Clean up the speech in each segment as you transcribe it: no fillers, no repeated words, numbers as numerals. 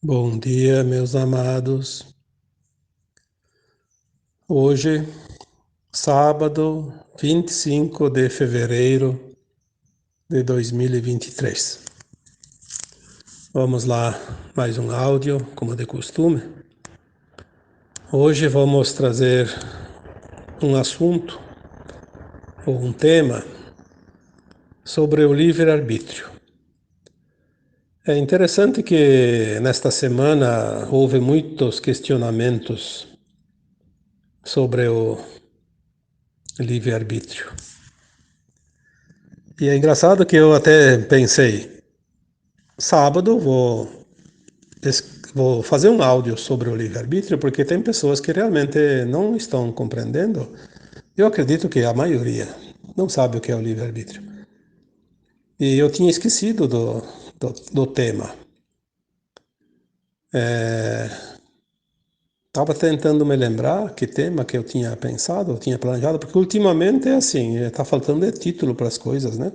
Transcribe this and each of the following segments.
Bom dia, meus amados. Hoje, sábado, 25 de fevereiro de 2023. Vamos lá, mais um áudio, como de costume. Hoje vamos trazer um assunto ou um tema sobre o livre-arbítrio. É interessante que nesta semana houve muitos questionamentos sobre o livre-arbítrio. E é engraçado que eu até pensei, sábado vou fazer um áudio sobre o livre-arbítrio, porque tem pessoas que realmente não estão compreendendo. Eu acredito que a maioria não sabe o que é o livre-arbítrio. E eu tinha esquecido do tema. Estava tentando me lembrar que tema que eu tinha pensado, eu tinha planejado, porque ultimamente é assim, está faltando título para as coisas, né?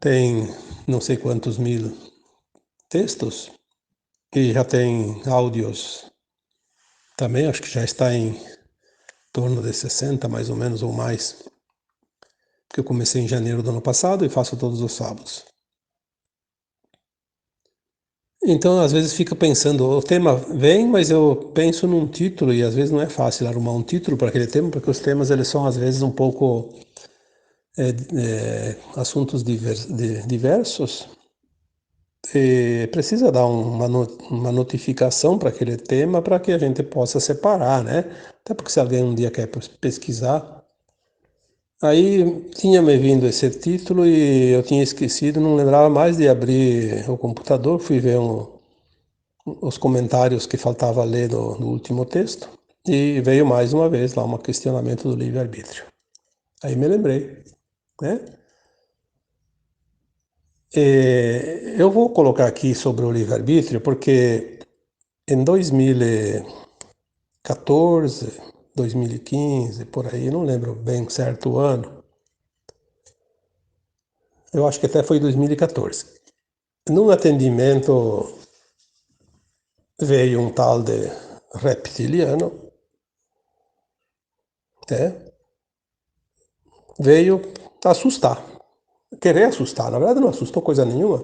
Tem não sei quantos mil textos e já tem áudios também, acho que já está em torno de 60 mais ou menos ou mais, que eu comecei em janeiro do ano passado e faço todos os sábados. Então, às vezes fica pensando, o tema vem, mas eu penso num título e às vezes não é fácil arrumar um título para aquele tema, porque os temas eles são às vezes um pouco assuntos diversos e precisa dar uma notificação para aquele tema para que a gente possa separar, né? Até porque se alguém um dia quer pesquisar. Aí tinha me vindo esse título e eu tinha esquecido, não lembrava mais de abrir o computador, fui ver os comentários que faltava ler do último texto e veio mais uma vez lá um questionamento do livre-arbítrio. Aí me lembrei, né? Eu vou colocar aqui sobre o livre-arbítrio porque em 2014, 2015, por aí, não lembro bem certo o ano, eu acho que até foi 2014. Num atendimento veio um tal de reptiliano, né? Veio assustar, querer assustar. Na verdade, não assustou coisa nenhuma.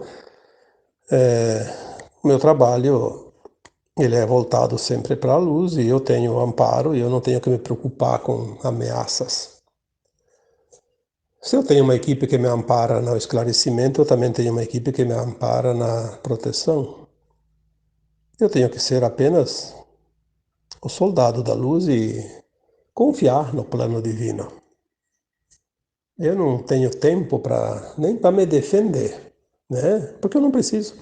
O meu trabalho ele é voltado sempre para a luz e eu tenho amparo e eu não tenho que me preocupar com ameaças. Se eu tenho uma equipe que me ampara no esclarecimento, eu também tenho uma equipe que me ampara na proteção. Eu tenho que ser apenas o soldado da luz e confiar no plano divino. Eu não tenho tempo para nem para me defender, né? Porque eu não preciso.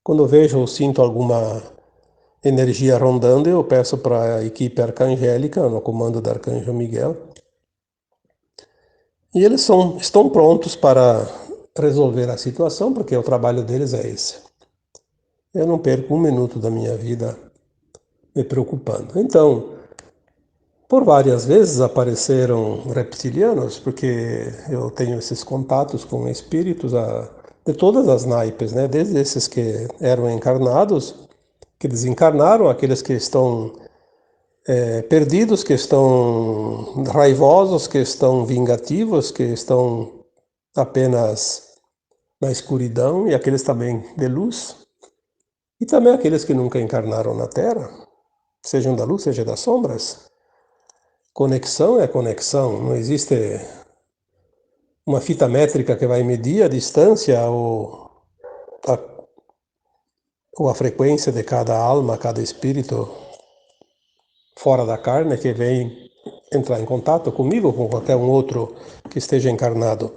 Quando eu vejo ou sinto alguma energia rondando, eu peço para a equipe arcangélica, no comando do arcanjo Miguel, e eles estão prontos para resolver a situação, porque o trabalho deles é esse. Eu não perco um minuto da minha vida me preocupando. Então, por várias vezes apareceram reptilianos, porque eu tenho esses contatos com espíritos de todas as naipes, né? Desde esses que eram encarnados, que desencarnaram, aqueles que estão perdidos, que estão raivosos, que estão vingativos, que estão apenas na escuridão, e aqueles também de luz, e também aqueles que nunca encarnaram na Terra, sejam da luz, seja das sombras. Conexão é conexão, não existe uma fita métrica que vai medir a distância a, ou a frequência de cada alma, cada espírito fora da carne que vem entrar em contato comigo ou com qualquer um outro que esteja encarnado.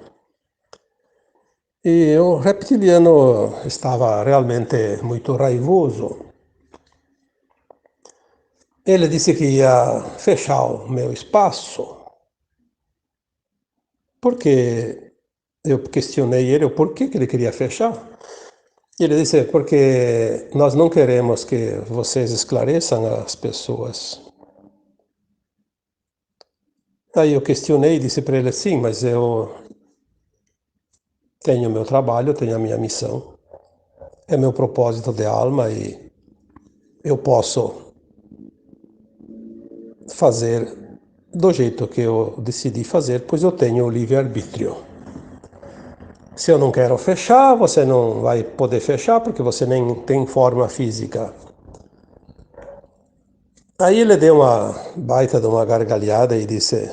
E o reptiliano estava realmente muito raivoso. Ele disse que ia fechar o meu espaço, porque eu questionei ele o porquê que ele queria fechar. Ele disse, porque nós não queremos que vocês esclareçam as pessoas. Aí eu questionei e disse para ele, sim, mas eu tenho o meu trabalho, tenho a minha missão. é meu propósito de alma e eu posso fazer do jeito que eu decidi fazer, pois eu tenho o livre-arbítrio. Se eu não quero fechar, você não vai poder fechar porque você nem tem forma física. Aí ele deu uma baita de uma gargalhada e disse: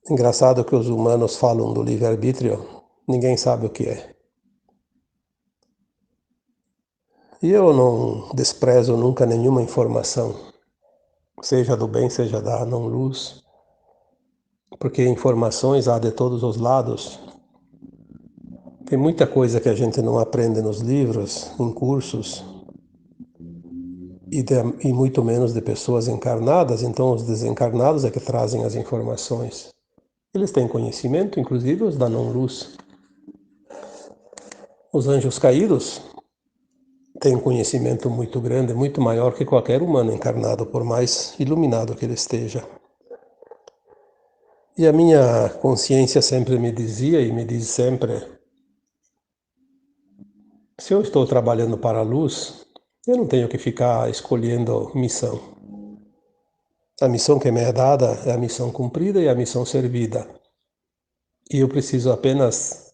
engraçado que os humanos falam do livre-arbítrio, ninguém sabe o que é. E eu não desprezo nunca nenhuma informação, seja do bem, seja da não-luz, porque informações há de todos os lados. Tem muita coisa que a gente não aprende nos livros, em cursos, e muito menos de pessoas encarnadas, então os desencarnados é que trazem as informações. Eles têm conhecimento, inclusive os da não-luz. Os anjos caídos têm um conhecimento muito grande, muito maior que qualquer humano encarnado, por mais iluminado que ele esteja. E a minha consciência sempre me dizia e me diz sempre: se eu estou trabalhando para a luz, eu não tenho que ficar escolhendo missão. A missão que me é dada é a missão cumprida e a missão servida. E eu preciso apenas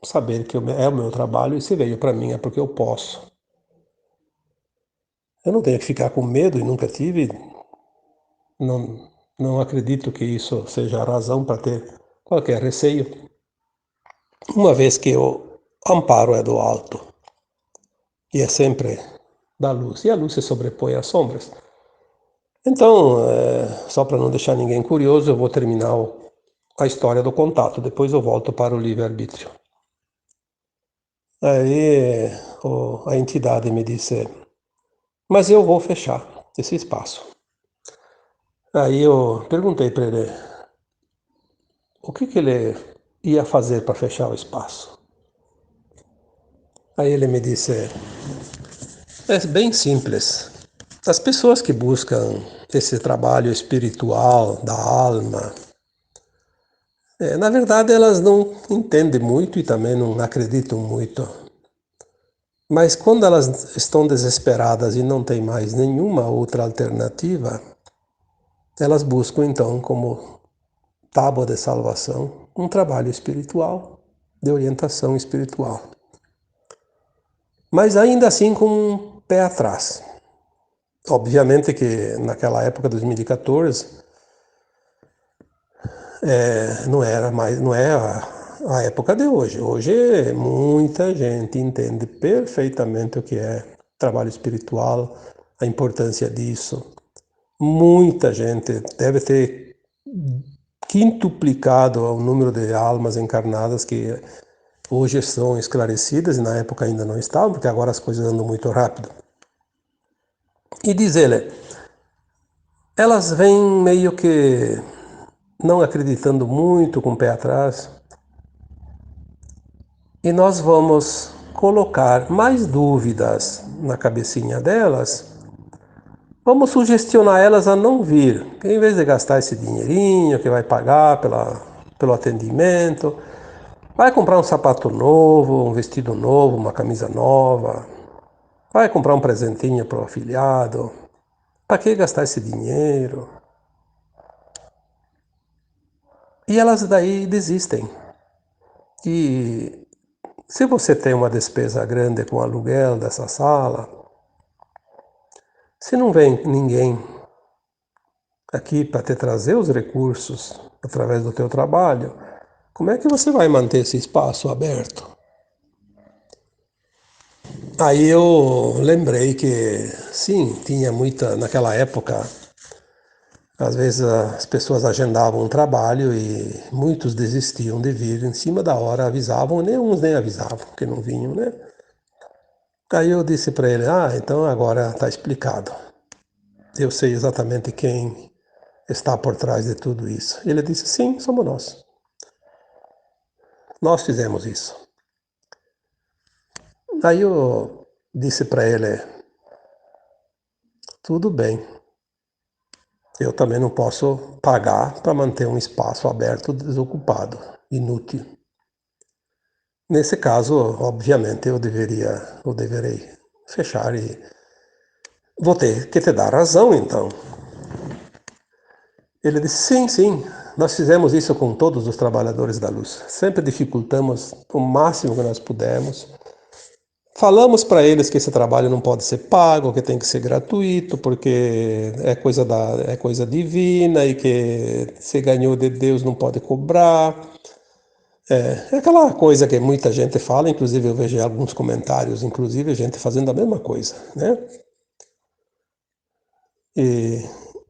saber que é o meu trabalho e se veio para mim é porque eu posso. Eu não tenho que ficar com medo e nunca tive. Não acredito que isso seja a razão para ter qualquer receio, uma vez que o amparo é do alto e é sempre da luz, e a luz se sobrepõe às sombras. Então, só para não deixar ninguém curioso, eu vou terminar a história do contato, depois eu volto para o livre-arbítrio. Aí a entidade me disse: mas eu vou fechar esse espaço. Aí eu perguntei para ele o que ele ia fazer para fechar o espaço. Aí ele me disse: é bem simples. As pessoas que buscam esse trabalho espiritual da alma, na verdade elas não entendem muito e também não acreditam muito. Mas quando elas estão desesperadas e não têm mais nenhuma outra alternativa, elas buscam então como tábua de salvação um trabalho espiritual, de orientação espiritual. Mas ainda assim com um pé atrás. Obviamente que naquela época, 2014, não é a época de hoje. Hoje muita gente entende perfeitamente o que é trabalho espiritual, a importância disso. Muita gente deve ter quintuplicado o número de almas encarnadas que hoje são esclarecidas e na época ainda não estavam, porque agora as coisas andam muito rápido. E diz ele, elas vêm meio que não acreditando muito, com o pé atrás, e nós vamos colocar mais dúvidas na cabecinha delas, vamos sugestionar elas a não vir, que em vez de gastar esse dinheirinho que vai pagar pelo atendimento, vai comprar um sapato novo, um vestido novo, uma camisa nova, vai comprar um presentinho para o afilhado. Para que gastar esse dinheiro? E elas daí desistem. E se você tem uma despesa grande com o aluguel dessa sala, se não vem ninguém aqui para te trazer os recursos através do teu trabalho, como é que você vai manter esse espaço aberto? Aí eu lembrei que, sim, tinha muita, naquela época, às vezes as pessoas agendavam um trabalho e muitos desistiam de vir em cima da hora, avisavam, nem uns nem avisavam que não vinham, né? Aí eu disse para ele, então agora está explicado. Eu sei exatamente quem está por trás de tudo isso. Ele disse, sim, somos nós. Nós fizemos isso. Aí eu disse para ele, tudo bem, eu também não posso pagar para manter um espaço aberto desocupado, inútil. Nesse caso, obviamente, eu deverei fechar e vou ter que te dar razão, então. Ele disse: sim, sim, nós fizemos isso com todos os trabalhadores da luz. Sempre dificultamos o máximo que nós pudemos. Falamos para eles que esse trabalho não pode ser pago, que tem que ser gratuito, porque é coisa divina e que se ganhou de Deus não pode cobrar. É aquela coisa que muita gente fala, inclusive eu vejo alguns comentários, inclusive gente fazendo a mesma coisa, né? E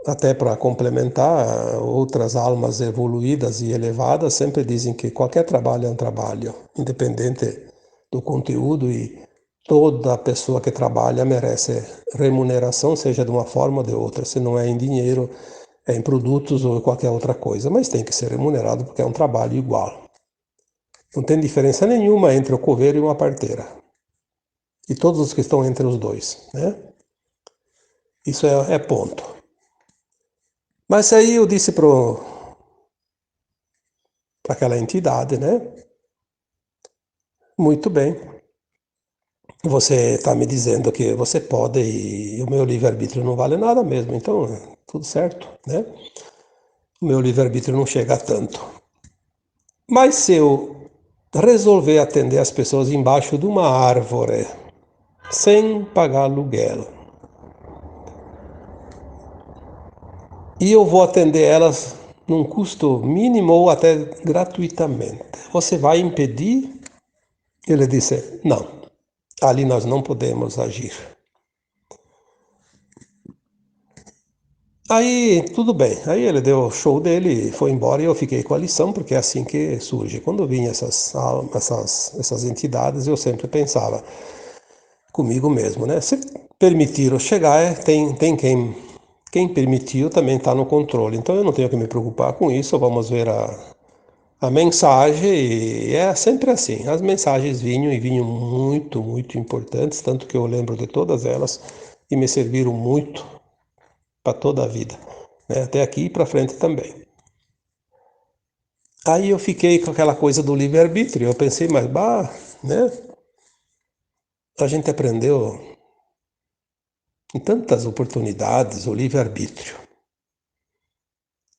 até para complementar, outras almas evoluídas e elevadas sempre dizem que qualquer trabalho é um trabalho, independente do conteúdo, e toda pessoa que trabalha merece remuneração, seja de uma forma ou de outra. Se não é em dinheiro, é em produtos ou qualquer outra coisa, mas tem que ser remunerado porque é um trabalho igual. Não tem diferença nenhuma entre o coveiro e uma parteira. E todos os que estão entre os dois, né? Isso é ponto. Mas aí eu disse para aquela entidade, né? Muito bem. Você está me dizendo que você pode e o meu livre-arbítrio não vale nada mesmo, então tudo certo, né? O meu livre-arbítrio não chega a tanto. Mas se eu resolver atender as pessoas embaixo de uma árvore, sem pagar aluguel, e eu vou atender elas num custo mínimo ou até gratuitamente, você vai impedir? Ele disse: não, ali nós não podemos agir. Aí, tudo bem. Aí ele deu o show dele, foi embora e eu fiquei com a lição, porque é assim que surge. Quando vinha essas entidades, eu sempre pensava comigo mesmo, né? Se permitiram chegar, tem quem permitiu também está no controle. Então eu não tenho que me preocupar com isso, vamos ver a mensagem, e é sempre assim. As mensagens vinham e vinham muito, muito importantes, tanto que eu lembro de todas elas e me serviram muito para toda a vida, né? Até aqui e para frente também. Aí eu fiquei com aquela coisa do livre-arbítrio. Eu pensei, mas bah, né? A gente aprendeu em tantas oportunidades o livre-arbítrio.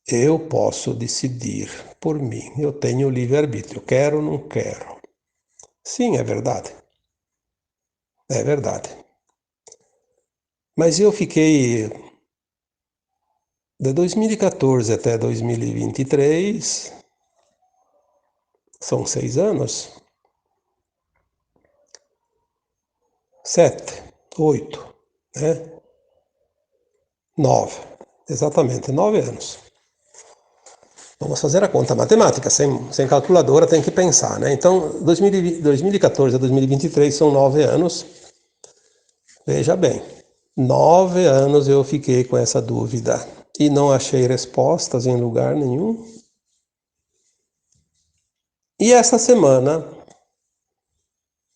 Eu posso decidir por mim. Eu tenho o livre-arbítrio. Quero ou não quero? Sim, é verdade. É verdade. Mas eu fiquei de 2014 até 2023, são 6 anos, 7, 8, né? 9, exatamente, 9 anos. Vamos fazer a conta matemática, sem calculadora tem que pensar, né? Então, 2014 a 2023 são 9 anos. Veja bem, 9 anos eu fiquei com essa dúvida e não achei respostas em lugar nenhum. E essa semana,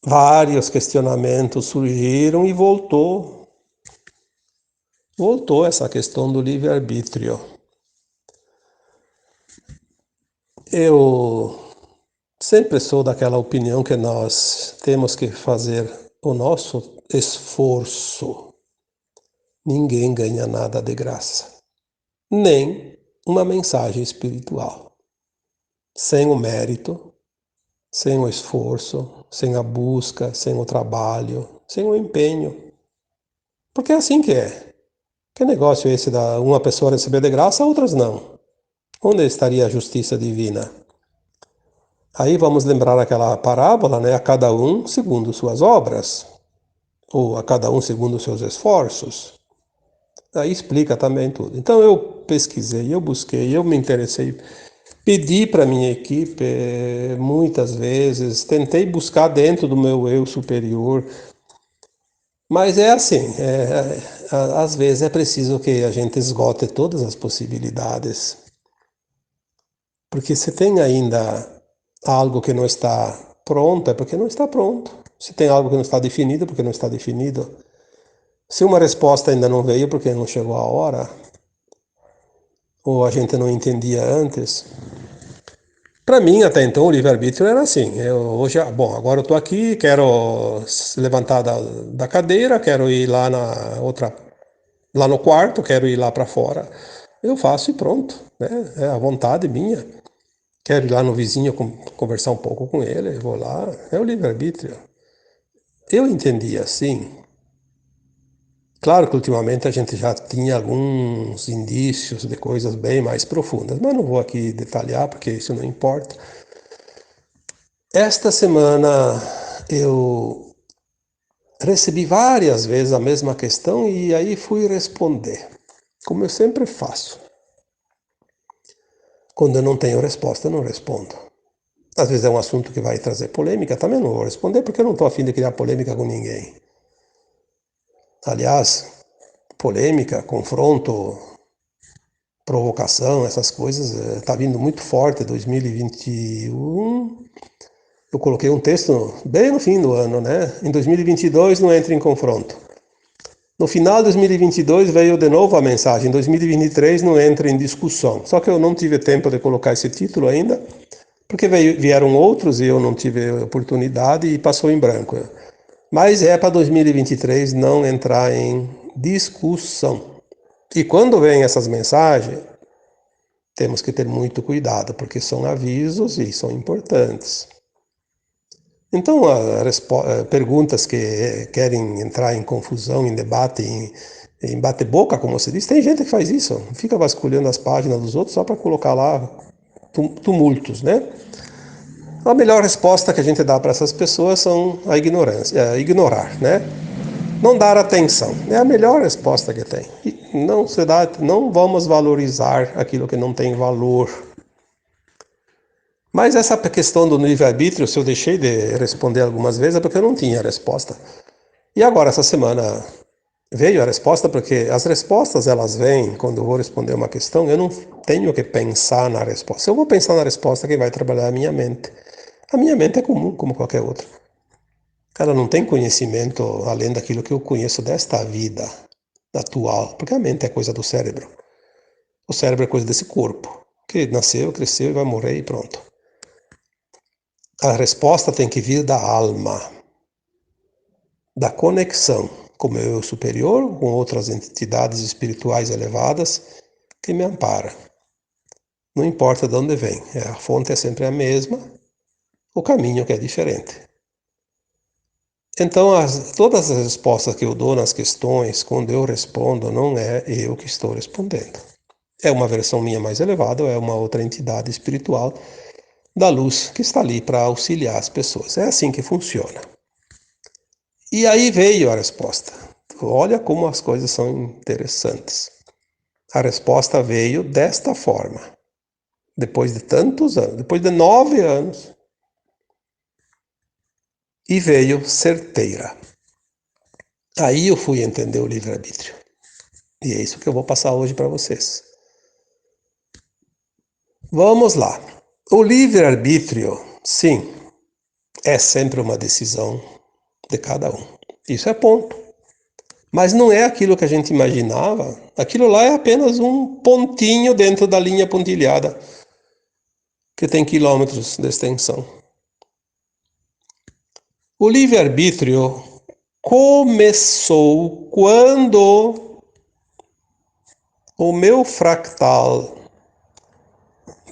vários questionamentos surgiram e voltou essa questão do livre-arbítrio. Eu sempre sou daquela opinião que nós temos que fazer o nosso esforço. Ninguém ganha nada de graça, nem uma mensagem espiritual. Sem o mérito, sem o esforço, sem a busca, sem o trabalho, sem o empenho. Porque é assim que é. Que negócio é esse da uma pessoa receber de graça, outras não? Onde estaria a justiça divina? Aí vamos lembrar aquela parábola, né? A cada um segundo suas obras, ou a cada um segundo seus esforços. Aí explica também tudo. Então eu pesquisei, eu busquei, eu me interessei, pedi para minha equipe muitas vezes, tentei buscar dentro do meu eu superior, mas é assim, às vezes é preciso que a gente esgote todas as possibilidades, porque se tem ainda algo que não está pronto, é porque não está pronto. Se tem algo que não está definido, é porque não está definido. Se uma resposta ainda não veio, é porque não chegou a hora, ou a gente não entendia antes. Para mim, até então, o livre-arbítrio era assim. Hoje, bom, agora eu estou aqui, quero se levantar da cadeira, quero ir lá lá no quarto, quero ir lá para fora. Eu faço e pronto, né? É a vontade minha. Quero ir lá no vizinho conversar um pouco com ele, eu vou lá. É o livre-arbítrio. Eu entendi assim. Claro que ultimamente a gente já tinha alguns indícios de coisas bem mais profundas, mas não vou aqui detalhar porque isso não importa. Esta semana eu recebi várias vezes a mesma questão e aí fui responder, como eu sempre faço. Quando eu não tenho resposta, eu não respondo. Às vezes é um assunto que vai trazer polêmica, também não vou responder porque eu não estou a fim de criar polêmica com ninguém. Aliás, polêmica, confronto, provocação, essas coisas, está vindo muito forte. 2021, eu coloquei um texto bem no fim do ano, né? Em 2022 não entre em confronto. No final de 2022 veio de novo a mensagem, em 2023 não entra em discussão. Só que eu não tive tempo de colocar esse título ainda, porque vieram outros e eu não tive oportunidade e passou em branco. Mas é para 2023 não entrar em discussão. E quando vem essas mensagens, temos que ter muito cuidado, porque são avisos e são importantes. Então, perguntas que querem entrar em confusão, em debate, em bate-boca, como se diz, tem gente que faz isso, fica vasculhando as páginas dos outros só para colocar lá tumultos, né? A melhor resposta que a gente dá para essas pessoas são a ignorância, ignorar, né? Não dar atenção, é a melhor resposta que tem. E não vamos valorizar aquilo que não tem valor. Mas essa questão do livre-arbítrio, se eu deixei de responder algumas vezes, é porque eu não tinha resposta. E agora, essa semana, veio a resposta, porque as respostas, elas vêm, quando eu vou responder uma questão, eu não tenho que pensar na resposta. Eu vou pensar na resposta que vai trabalhar a minha mente. A minha mente é comum, como qualquer outra. Ela não tem conhecimento além daquilo que eu conheço desta vida atual, porque a mente é coisa do cérebro. O cérebro é coisa desse corpo, que nasceu, cresceu e vai morrer e pronto. A resposta tem que vir da alma, da conexão com o meu eu superior, com outras entidades espirituais elevadas que me amparam. Não importa de onde vem, a fonte é sempre a mesma, o caminho que é diferente. Então, todas as respostas que eu dou nas questões, quando eu respondo, não é eu que estou respondendo. É uma versão minha mais elevada, ou é uma outra entidade espiritual da luz que está ali para auxiliar as pessoas. É assim que funciona. E aí veio a resposta. Olha como as coisas são interessantes. A resposta veio desta forma. Depois de tantos anos, depois de 9 anos. E veio certeira. Aí eu fui entender o livre-arbítrio. E é isso que eu vou passar hoje para vocês. Vamos lá. O livre-arbítrio, sim, é sempre uma decisão de cada um. Isso é ponto. Mas não é aquilo que a gente imaginava. Aquilo lá é apenas um pontinho dentro da linha pontilhada, que tem quilômetros de extensão. O livre-arbítrio começou quando o meu fractal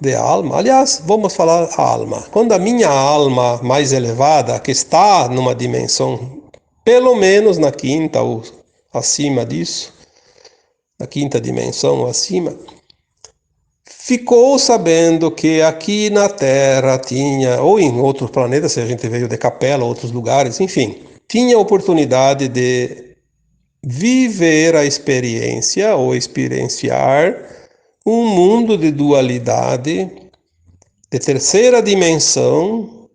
de alma, aliás, vamos falar a alma. Quando a minha alma mais elevada, que está numa dimensão, pelo menos na quinta ou acima disso, na quinta dimensão ou acima, ficou sabendo que aqui na Terra tinha, ou em outros planetas, se a gente veio de Capela, outros lugares, enfim, tinha oportunidade de viver a experiência ou experienciar um mundo de dualidade, de terceira dimensão,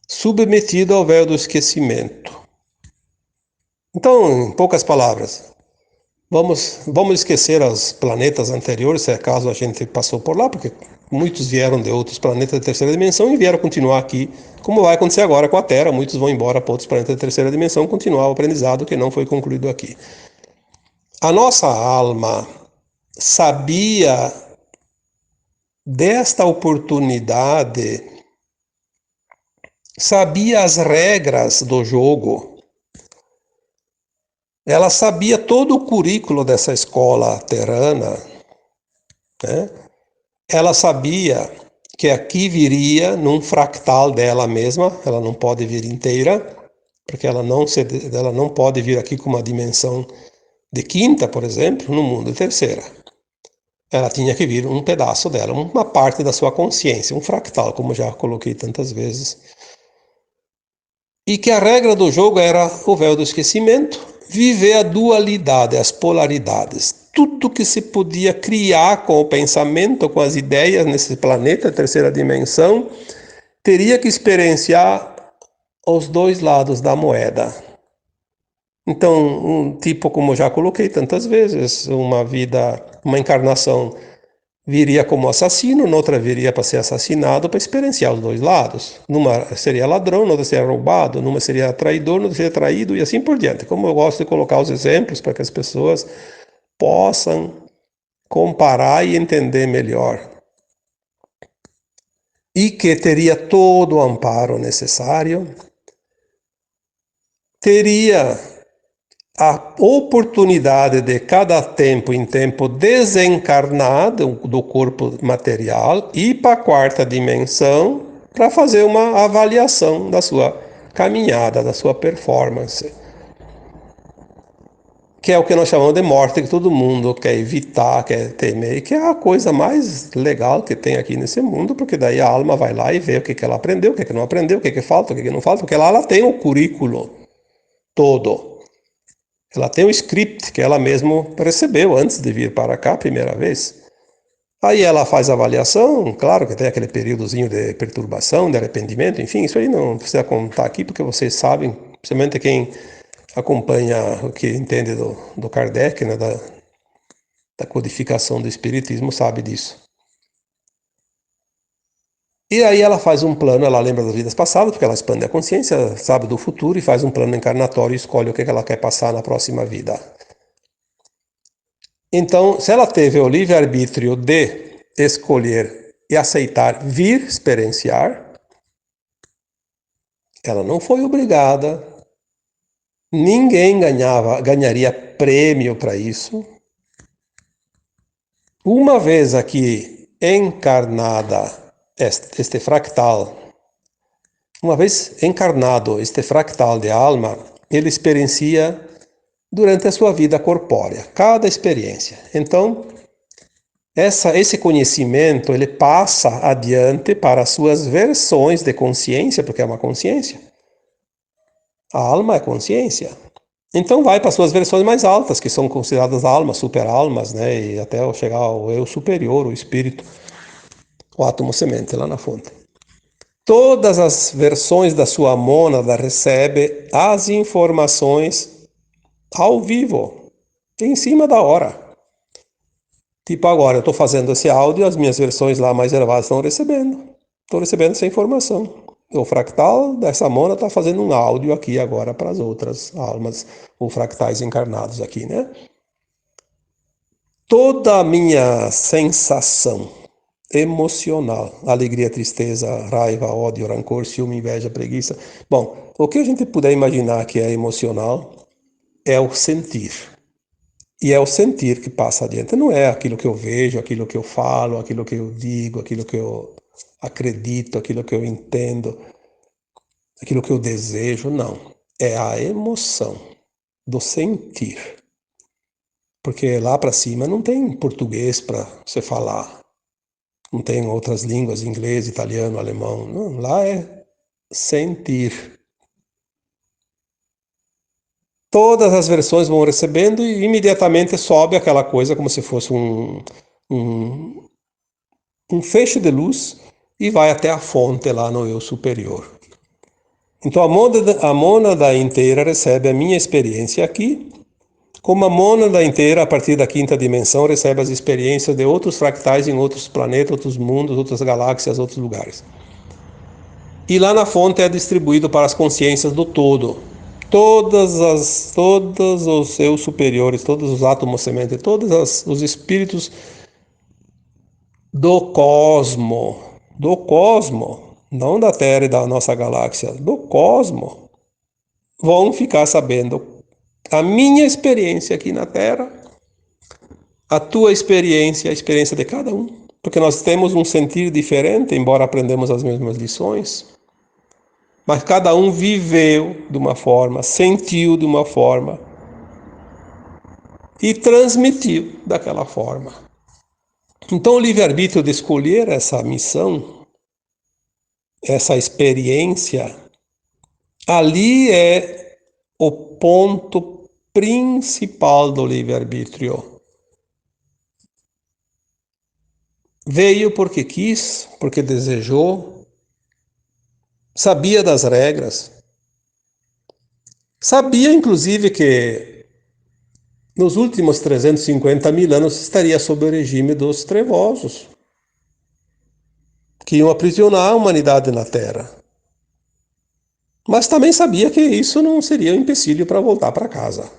submetido ao véu do esquecimento. Então, em poucas palavras, vamos esquecer os planetas anteriores, se acaso a gente passou por lá, porque muitos vieram de outros planetas de terceira dimensão e vieram continuar aqui, como vai acontecer agora com a Terra. Muitos vão embora para outros planetas de terceira dimensão, continuar o aprendizado que não foi concluído aqui. A nossa alma sabia desta oportunidade, sabia as regras do jogo. Ela sabia todo o currículo dessa escola terrana, né? Ela sabia que aqui viria num fractal dela mesma, ela não pode vir inteira, porque ela não pode vir aqui com uma dimensão de quinta, por exemplo, no mundo de terceira. Ela tinha que vir um pedaço dela, uma parte da sua consciência, um fractal, como já coloquei tantas vezes. E que a regra do jogo era o véu do esquecimento, viver a dualidade, as polaridades. Tudo que se podia criar com o pensamento, com as ideias nesse planeta, terceira dimensão, teria que experienciar os dois lados da moeda. Então, um tipo, como já coloquei tantas vezes, uma encarnação viria como assassino, noutra viria para ser assassinado, para experienciar os dois lados. Numa seria ladrão, noutra seria roubado, numa seria traidor, noutra seria traído e assim por diante. Como eu gosto de colocar os exemplos para que as pessoas possam comparar e entender melhor. E que teria todo o amparo necessário, teria a oportunidade de cada tempo em tempo desencarnar do corpo material e ir para a quarta dimensão para fazer uma avaliação da sua caminhada, da sua performance. Que é o que nós chamamos de morte, que todo mundo quer evitar, quer temer, que é a coisa mais legal que tem aqui nesse mundo, porque daí a alma vai lá e vê o que ela aprendeu, o que não aprendeu, o que falta, o que não falta, porque lá ela tem o currículo todo. Ela tem o script que ela mesma recebeu antes de vir para cá a primeira vez. Aí ela faz a avaliação, claro que tem aquele períodozinho de perturbação, de arrependimento, enfim, isso aí não precisa contar aqui, porque vocês sabem, principalmente quem acompanha o que entende do Kardec, né, da codificação do Espiritismo, sabe disso. E aí ela faz um plano, ela lembra das vidas passadas, porque ela expande a consciência, sabe do futuro e faz um plano encarnatório e escolhe o que ela quer passar na próxima vida. Então, se ela teve o livre-arbítrio de escolher e aceitar vir experienciar, ela não foi obrigada, ninguém ganharia prêmio para isso. Uma vez aqui encarnada este fractal, uma vez encarnado este fractal de alma, ele experiencia durante a sua vida corpórea, cada experiência. Então, esse conhecimento ele passa adiante para as suas versões de consciência, porque é uma consciência. A alma é consciência. Então vai para as suas versões mais altas, que são consideradas almas, super-almas, né? E até chegar ao eu superior, o espírito, o átomo semente, lá na fonte. Todas as versões da sua mônada recebe as informações ao vivo, em cima da hora. Tipo agora, eu estou fazendo esse áudio, as minhas versões lá mais elevadas estão recebendo. Estou recebendo essa informação. O fractal dessa mônada está fazendo um áudio aqui agora para as outras almas, ou fractais encarnados aqui, né? Toda a minha sensação emocional, alegria, tristeza, raiva, ódio, rancor, ciúme, inveja, preguiça. Bom, o que a gente puder imaginar que é emocional é o sentir. E é o sentir que passa adiante. Não é aquilo que eu vejo, aquilo que eu falo, aquilo que eu digo, aquilo que eu acredito, aquilo que eu entendo, aquilo que eu desejo. Não. É a emoção do sentir. Porque lá para cima não tem português para você falar. Não tem outras línguas, inglês, italiano, alemão. Não, lá é sentir. Todas as versões vão recebendo e imediatamente sobe aquela coisa como se fosse um feixe de luz e vai até a fonte lá no eu superior. Então a mônada inteira recebe a minha experiência aqui, como a mônada inteira, a partir da quinta dimensão, recebe as experiências de outros fractais em outros planetas, outros mundos, outras galáxias, outros lugares. E lá na fonte é distribuído para as consciências do todo. Todos os eu superiores, todos os átomos semente, todos os espíritos do cosmo, não da Terra e da nossa galáxia, do cosmo, vão ficar sabendo a minha experiência aqui na Terra, a tua experiência, a experiência de cada um, porque nós temos um sentir diferente, embora aprendemos as mesmas lições, mas cada um viveu de uma forma, sentiu de uma forma e transmitiu daquela forma. Então, o livre-arbítrio de escolher essa missão, essa experiência, ali é o ponto principal do livre-arbítrio. Veio porque quis, porque desejou, sabia das regras, sabia inclusive que nos últimos 350 mil anos estaria sob o regime dos trevosos, que iam aprisionar a humanidade na Terra. Mas também sabia que isso não seria um empecilho para voltar para casa.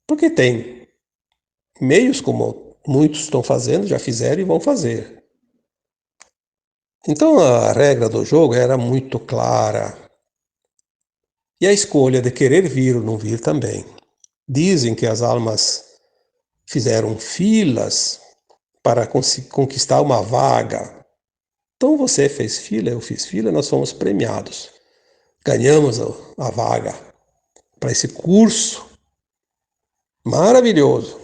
Porque tem meios como muitos estão fazendo, já fizeram e vão fazer. Então a regra do jogo era muito clara. E a escolha de querer vir ou não vir também. Dizem que as almas fizeram filas para conquistar uma vaga. Então você fez fila, eu fiz fila, nós fomos premiados. Ganhamos a vaga para esse curso maravilhoso.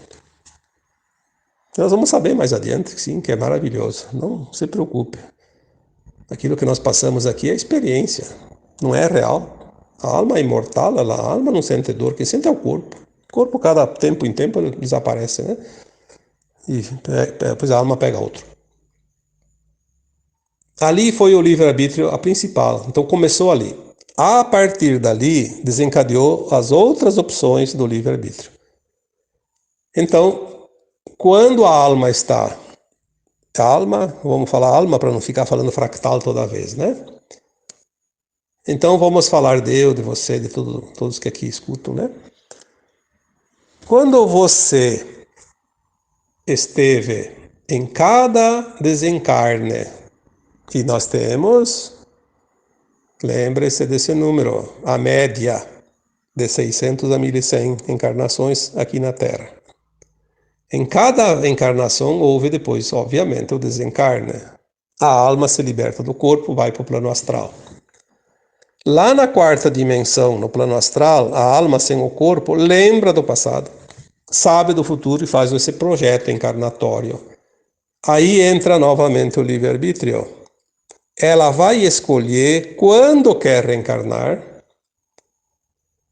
Nós vamos saber mais adiante, sim, que é maravilhoso. Não se preocupe. Aquilo que nós passamos aqui é experiência, não é real. A alma é imortal, a alma não sente dor, quem sente é o corpo. O corpo, cada tempo em tempo, desaparece, né? E depois a alma pega outro. Ali foi o livre-arbítrio a principal, então começou ali. A partir dali, desencadeou as outras opções do livre-arbítrio. Então, quando a alma está... Alma, vamos falar alma para não ficar falando fractal toda vez, né? Então vamos falar de eu, de você, de todos que aqui escutam, né? Quando você esteve em cada desencarne, e nós temos, lembre-se desse número, a média de 600 a 1100 encarnações aqui na Terra. Em cada encarnação houve depois, obviamente, o desencarne. A alma se liberta do corpo, vai para o plano astral. Lá na quarta dimensão, no plano astral, a alma sem o corpo lembra do passado, sabe do futuro e faz esse projeto encarnatório. Aí entra novamente o livre-arbítrio. Ela vai escolher quando quer reencarnar,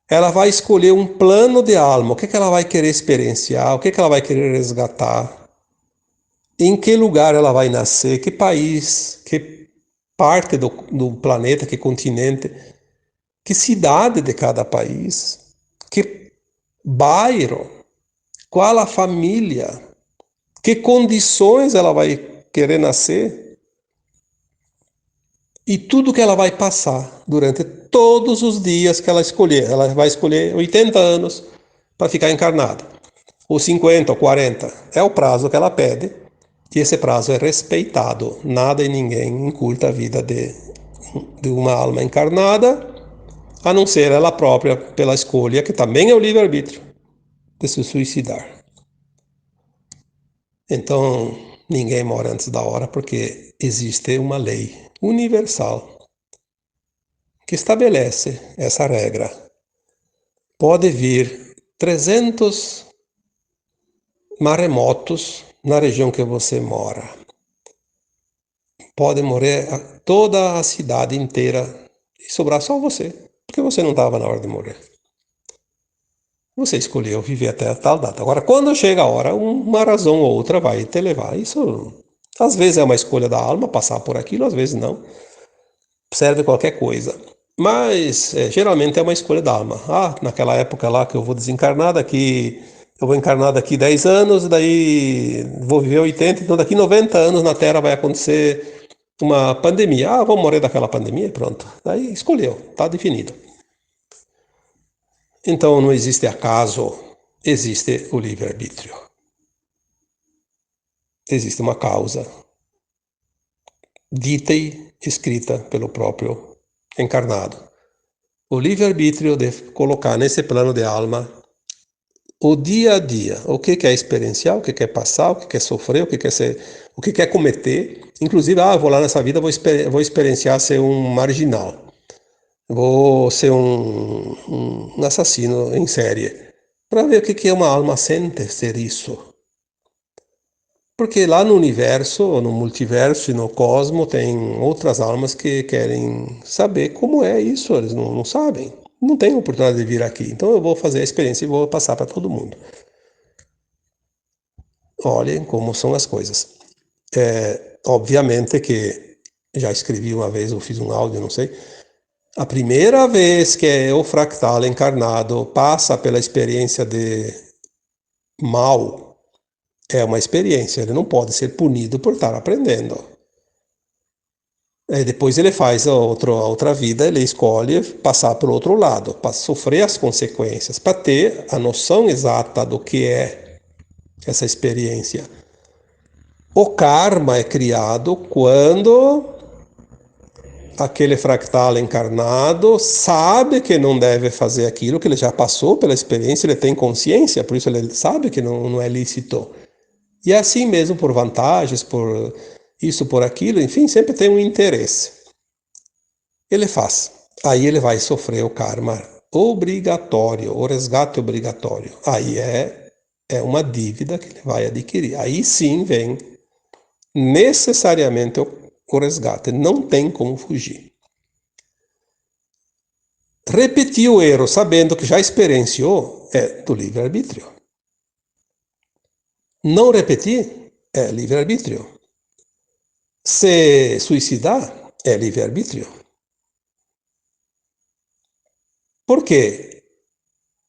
ela vai escolher um plano de alma, o que ela vai querer experienciar, o que ela vai querer resgatar, em que lugar ela vai nascer, que país, que parte do planeta, que continente, que cidade de cada país, que bairro, qual a família, que condições ela vai querer nascer e tudo que ela vai passar durante todos os dias que ela escolher. Ela vai escolher 80 anos para ficar encarnada, ou 50 ou 40. É o prazo que ela pede e esse prazo é respeitado. Nada e ninguém encurta a vida de uma alma encarnada, a não ser ela própria pela escolha, que também é o livre-arbítrio, de se suicidar. Então, ninguém morre antes da hora porque existe uma lei universal que estabelece essa regra. Pode vir 300 maremotos na região que você mora. Pode morrer toda a cidade inteira e sobrar só você, porque você não estava na hora de morrer. Você escolheu viver até tal data. Agora, quando chega a hora, uma razão ou outra vai te levar. Isso, às vezes, é uma escolha da alma passar por aquilo, às vezes não. Serve qualquer coisa. Mas, geralmente, é uma escolha da alma. Ah, naquela época lá que eu vou desencarnar, eu vou encarnar daqui 10 anos, daí vou viver 80, então daqui 90 anos na Terra vai acontecer uma pandemia. Ah, vou morrer daquela pandemia e pronto. Daí escolheu, está definido. Então não existe acaso, existe o livre-arbítrio. existe uma causa, dita e escrita pelo próprio encarnado. O livre-arbítrio de colocar nesse plano de alma o dia a dia, o que quer experienciar, o que quer passar, o que quer sofrer, o que quer cometer. Inclusive, eu vou lá nessa vida, vou experienciar ser um marginal, vou ser um assassino em série, para ver o que uma alma sente ser isso. Porque lá no universo, no multiverso e no cosmo, tem outras almas que querem saber como é isso, eles não sabem. Não têm oportunidade de vir aqui. Então eu vou fazer a experiência e vou passar para todo mundo. Olhem como são as coisas. Obviamente que já escrevi uma vez, ou fiz um áudio, não sei. A primeira vez que o fractal encarnado passa pela experiência de mal, é uma experiência, ele não pode ser punido por estar aprendendo. Depois ele faz a outra vida, ele escolhe passar para o outro lado, para sofrer as consequências, para ter a noção exata do que é essa experiência. O karma é criado quando aquele fractal encarnado sabe que não deve fazer aquilo, que ele já passou pela experiência, ele tem consciência, por isso ele sabe que não é lícito. E assim mesmo, por vantagens, por isso, por aquilo, enfim, sempre tem um interesse. Ele faz. Aí ele vai sofrer o karma obrigatório, o resgate obrigatório. Aí é uma dívida que ele vai adquirir. Aí sim vem necessariamente o resgate. Não tem como fugir. Repetir o erro sabendo que já experienciou é do livre-arbítrio. Não repetir é livre-arbítrio. Se suicidar é livre-arbítrio. Por quê?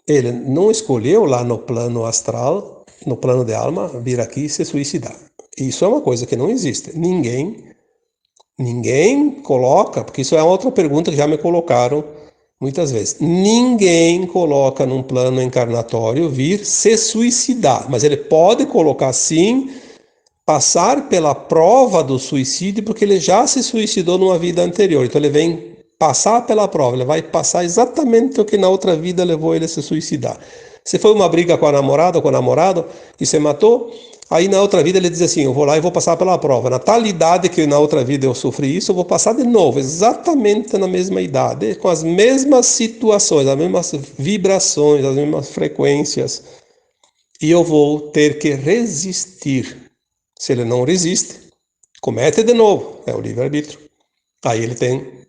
Ele não escolheu lá no plano astral, no plano de alma, vir aqui e se suicidar. Isso é uma coisa que não existe. Ninguém coloca, porque isso é outra pergunta que já me colocaram muitas vezes. Ninguém coloca num plano encarnatório vir se suicidar, mas ele pode colocar sim, passar pela prova do suicídio, porque ele já se suicidou numa vida anterior. Então ele vem passar pela prova, ele vai passar exatamente o que na outra vida levou ele a se suicidar. Se foi uma briga com a namorada ou com o namorado e se matou, aí na outra vida ele diz assim, eu vou lá e vou passar pela prova. Na tal idade que na outra vida eu sofri isso, eu vou passar de novo, exatamente na mesma idade, com as mesmas situações, as mesmas vibrações, as mesmas frequências. E eu vou ter que resistir. Se ele não resiste, comete de novo, é o livre-arbítrio. Aí ele tem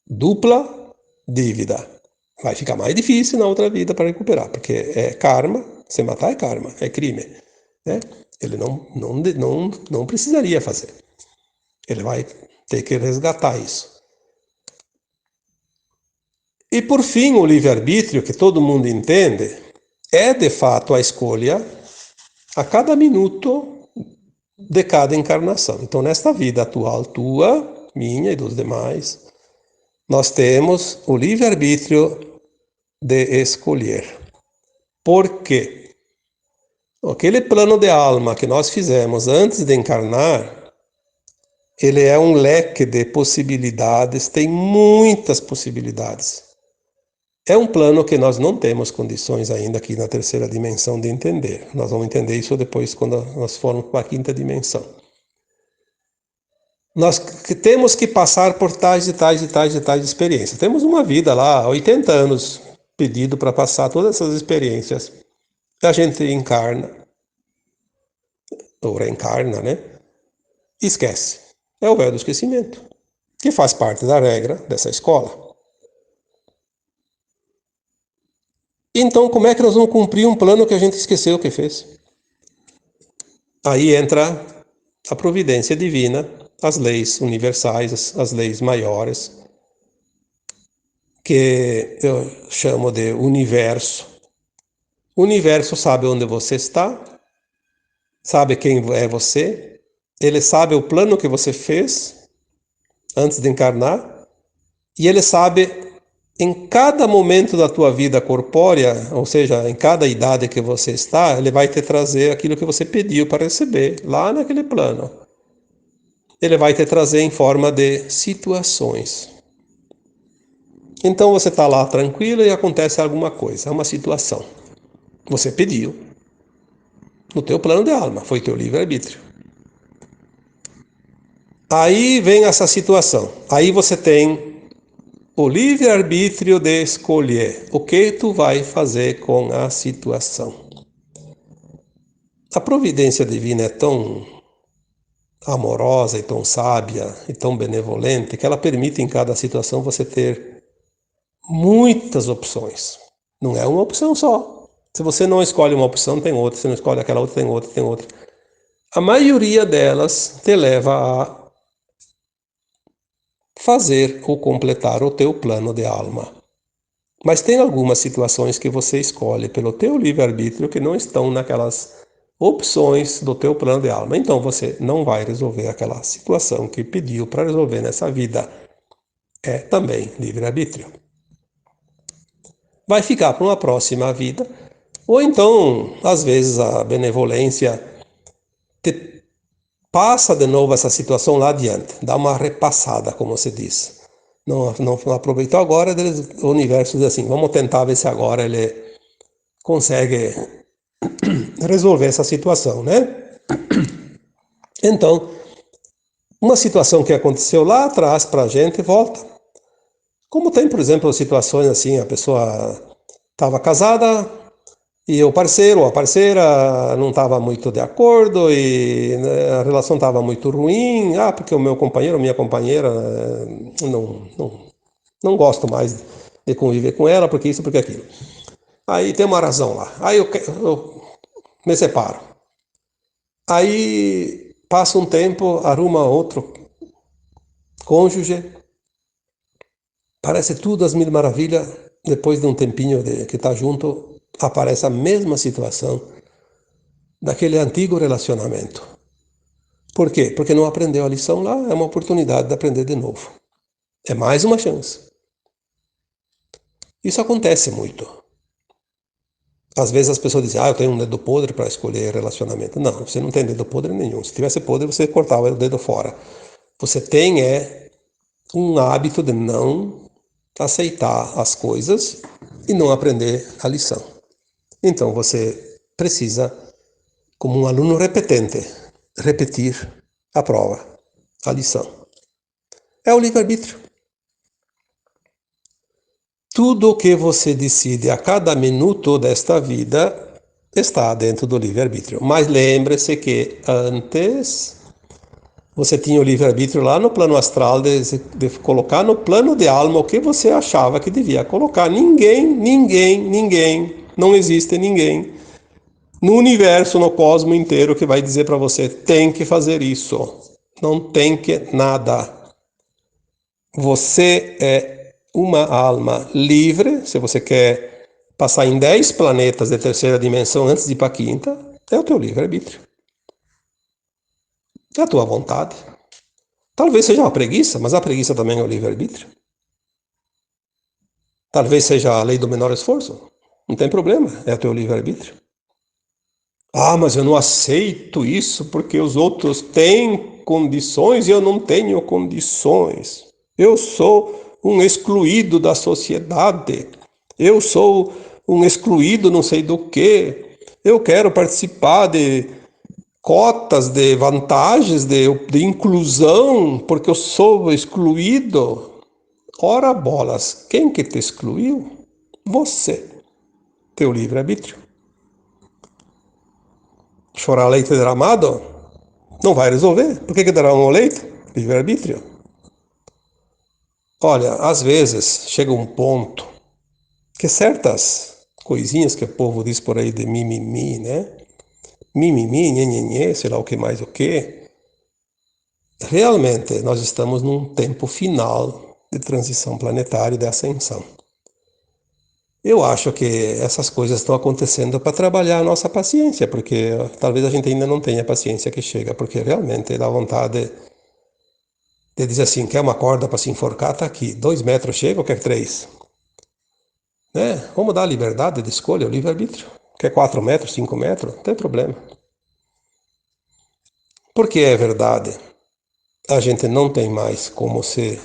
dupla dívida. Vai ficar mais difícil na outra vida para recuperar, porque é karma, se matar é karma, é crime. Né? Ele não precisaria fazer. Ele vai ter que resgatar isso. E por fim, o livre-arbítrio, que todo mundo entende, é de fato a escolha a cada minuto de cada encarnação. Então, nesta vida atual tua, minha e dos demais, nós temos o livre-arbítrio de escolher. Por quê? Aquele plano de alma que nós fizemos antes de encarnar, ele é um leque de possibilidades, tem muitas possibilidades. É um plano que nós não temos condições ainda aqui na terceira dimensão de entender. Nós vamos entender isso depois quando nós formos para a quinta dimensão. Nós temos que passar por tais e tais e tais e tais experiências. Temos uma vida lá, 80 anos pedido para passar todas essas experiências. A gente encarna, ou reencarna, né? E esquece. É o véu do esquecimento, que faz parte da regra dessa escola. Então, como é que nós vamos cumprir um plano que a gente esqueceu que fez? Aí entra a providência divina, as leis universais, as leis maiores, que eu chamo de universo. O universo sabe onde você está, sabe quem é você, ele sabe o plano que você fez antes de encarnar, e ele sabe Em cada momento da tua vida corpórea, ou seja, em cada idade que você está, ele vai te trazer aquilo que você pediu para receber, lá naquele plano. Ele vai te trazer em forma de situações. Então você está lá tranquilo e acontece alguma coisa, uma situação. Você pediu. No teu plano de alma, foi teu livre-arbítrio. Aí vem essa situação. Aí você tem o livre-arbítrio de escolher o que tu vai fazer com a situação. A providência divina é tão amorosa e tão sábia e tão benevolente que ela permite em cada situação você ter muitas opções. Não é uma opção só. Se você não escolhe uma opção, tem outra. Se não escolhe aquela outra, tem outra, tem outra. A maioria delas te leva a fazer ou completar o teu plano de alma. Mas tem algumas situações que você escolhe pelo teu livre-arbítrio que não estão naquelas opções do teu plano de alma. Então você não vai resolver aquela situação que pediu para resolver nessa vida. É também livre-arbítrio. Vai ficar para uma próxima vida, ou então, às vezes, a benevolência te passa de novo essa situação lá adiante, dá uma repassada, como se diz. Não aproveitou agora, o universo diz assim, vamos tentar ver se agora ele consegue resolver essa situação, né? Então, uma situação que aconteceu lá atrás para a gente volta. Como tem, por exemplo, situações assim, a pessoa estava casada e o parceiro ou a parceira não estava muito de acordo e né, a relação estava muito ruim. Ah, porque o meu companheiro ou minha companheira não gosto mais de conviver com ela, porque isso, porque aquilo. Aí tem uma razão lá. Aí eu me separo. Aí passa um tempo, arruma outro cônjuge, parece tudo às mil maravilhas. Depois de um tempinho que está junto, aparece a mesma situação daquele antigo relacionamento. Por quê? Porque não aprendeu a lição lá, é uma oportunidade de aprender de novo. É mais uma chance. Isso acontece muito. Às vezes as pessoas dizem, eu tenho um dedo podre para escolher relacionamento. Não, você não tem dedo podre nenhum. Se tivesse podre, você cortava o dedo fora. Você tem um hábito de não aceitar as coisas e não aprender a lição. Então você precisa, como um aluno repetente, repetir a prova, a lição. É o livre-arbítrio. Tudo o que você decide a cada minuto desta vida está dentro do livre-arbítrio. Mas lembre-se que antes você tinha o livre-arbítrio lá no plano astral de colocar no plano de alma o que você achava que devia colocar. Ninguém, não existe ninguém no universo, no cosmo inteiro que vai dizer para você tem que fazer isso. Não tem que nada. Você é uma alma livre. Se você quer passar em 10 planetas de terceira dimensão antes de ir para a quinta, é o teu livre-arbítrio. É a tua vontade. Talvez seja uma preguiça, mas a preguiça também é o livre-arbítrio. Talvez seja a lei do menor esforço. Não tem problema, é o teu livre-arbítrio. Ah, mas eu não aceito isso porque os outros têm condições e eu não tenho condições. Eu sou um excluído da sociedade. Eu sou um excluído não sei do quê. Eu quero participar de cotas, de vantagens, de inclusão, porque eu sou excluído. Ora bolas, quem que te excluiu? Você, teu livre-arbítrio. Chorar leite derramado não vai resolver. Por que derramam o leite? Livre-arbítrio. Olha, às vezes chega um ponto que certas coisinhas que o povo diz por aí de mimimi, né? Mimimi, nhenhenhê, sei lá o que mais o que. Realmente nós estamos num tempo final de transição planetária e de ascensão. Eu acho que essas coisas estão acontecendo para trabalhar a nossa paciência, porque talvez a gente ainda não tenha a paciência que chega, porque realmente dá vontade de dizer assim, quer uma corda para se enforcar? Tá aqui, 2 metros chega ou quer 3? né? Vamos dar a liberdade de escolha, o livre-arbítrio. Quer 4 metros, 5 metros? Não tem problema. Porque é verdade, a gente não tem mais como se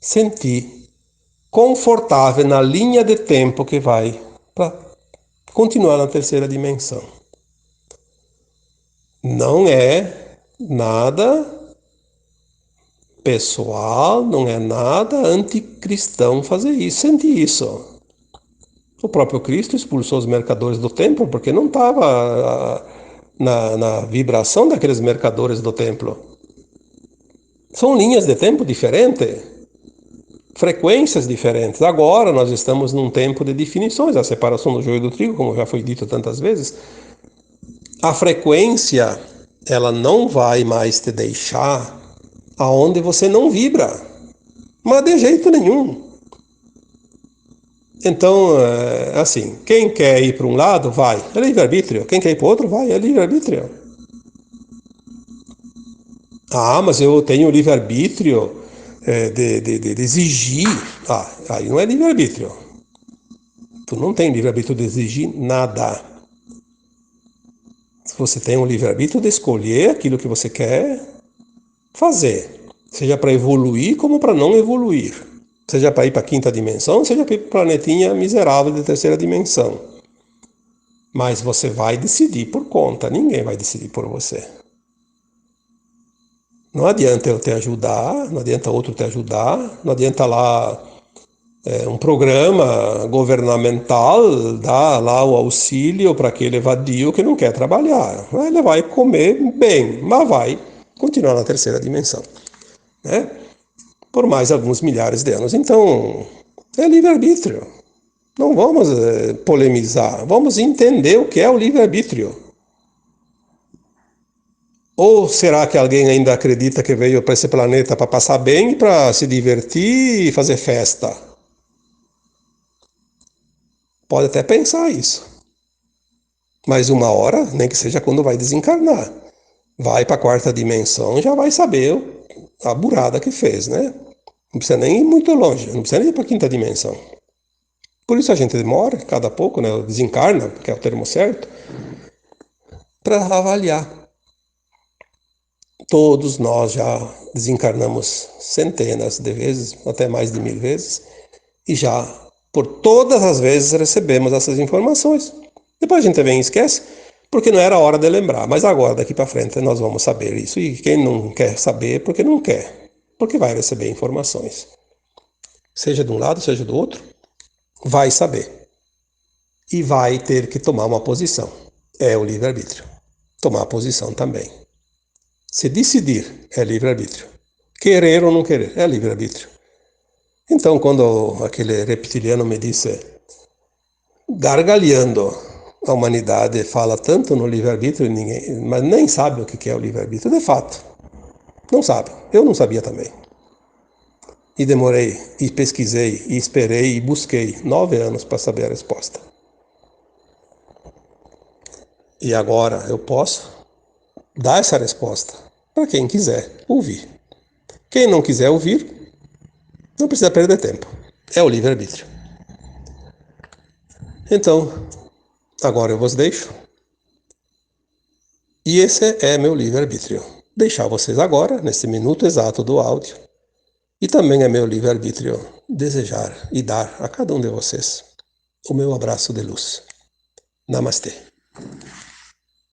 sentir confortável na linha de tempo que vai para continuar na terceira dimensão. Não é nada pessoal, não é nada anticristão fazer isso, sentir isso. O próprio Cristo expulsou os mercadores do templo porque não estava na vibração daqueles mercadores do templo. São linhas de tempo diferentes, frequências diferentes. Agora nós estamos num tempo de definições, a separação do joio e do trigo, como já foi dito tantas vezes. A frequência, ela não vai mais te deixar aonde você não vibra, mas de jeito nenhum. Então, assim, quem quer ir para um lado, vai, é livre-arbítrio. Quem quer ir para o outro, vai, é livre-arbítrio. Ah, mas eu tenho livre-arbítrio de exigir. Ah, aí não é livre-arbítrio. Tu não tem livre-arbítrio de exigir nada. Você tem um livre-arbítrio de escolher aquilo que você quer fazer. Seja para evoluir como para não evoluir. Seja para ir para a quinta dimensão, seja para ir para o planetinha miserável de terceira dimensão. Mas você vai decidir por conta, ninguém vai decidir por você. Não adianta eu te ajudar, não adianta outro te ajudar, não adianta lá um programa governamental dar lá o auxílio para aquele vadio que não quer trabalhar. Ele vai comer bem, mas vai continuar na terceira dimensão, né? Por mais alguns milhares de anos. Então, é livre-arbítrio. Não vamos polemizar, vamos entender o que é o livre-arbítrio. Ou será que alguém ainda acredita que veio para esse planeta para passar bem, para se divertir e fazer festa? Pode até pensar isso. Mas uma hora, nem que seja quando vai desencarnar, vai para a quarta dimensão, já vai saber a burrada que fez, né? Não precisa nem ir muito longe, não precisa nem ir para a quinta dimensão. Por isso a gente demora, cada pouco, né? Desencarna, que é o termo certo, para avaliar. Todos nós já desencarnamos centenas de vezes, até mais de 1000 vezes, e já por todas as vezes recebemos essas informações. Depois a gente vem e esquece, porque não era hora de lembrar. Mas agora, daqui para frente, nós vamos saber isso. E quem não quer saber, porque não quer, porque vai receber informações. Seja de um lado, seja do outro, vai saber. E vai ter que tomar uma posição. É o livre-arbítrio. Tomar posição também. Se decidir, é livre-arbítrio. Querer ou não querer, é livre-arbítrio. Então, quando aquele reptiliano me disse, gargalhando, a humanidade fala tanto no livre-arbítrio, mas nem sabe o que é o livre-arbítrio, de fato. Não sabe. Eu não sabia também. E demorei, e pesquisei, e esperei, e busquei 9 anos para saber a resposta. E agora eu posso dar essa resposta para quem quiser ouvir. Quem não quiser ouvir, não precisa perder tempo. É o livre-arbítrio. Então, agora eu vos deixo. E esse é meu livre-arbítrio. Deixar vocês agora, nesse minuto exato do áudio. E também é meu livre-arbítrio desejar e dar a cada um de vocês o meu abraço de luz. Namastê.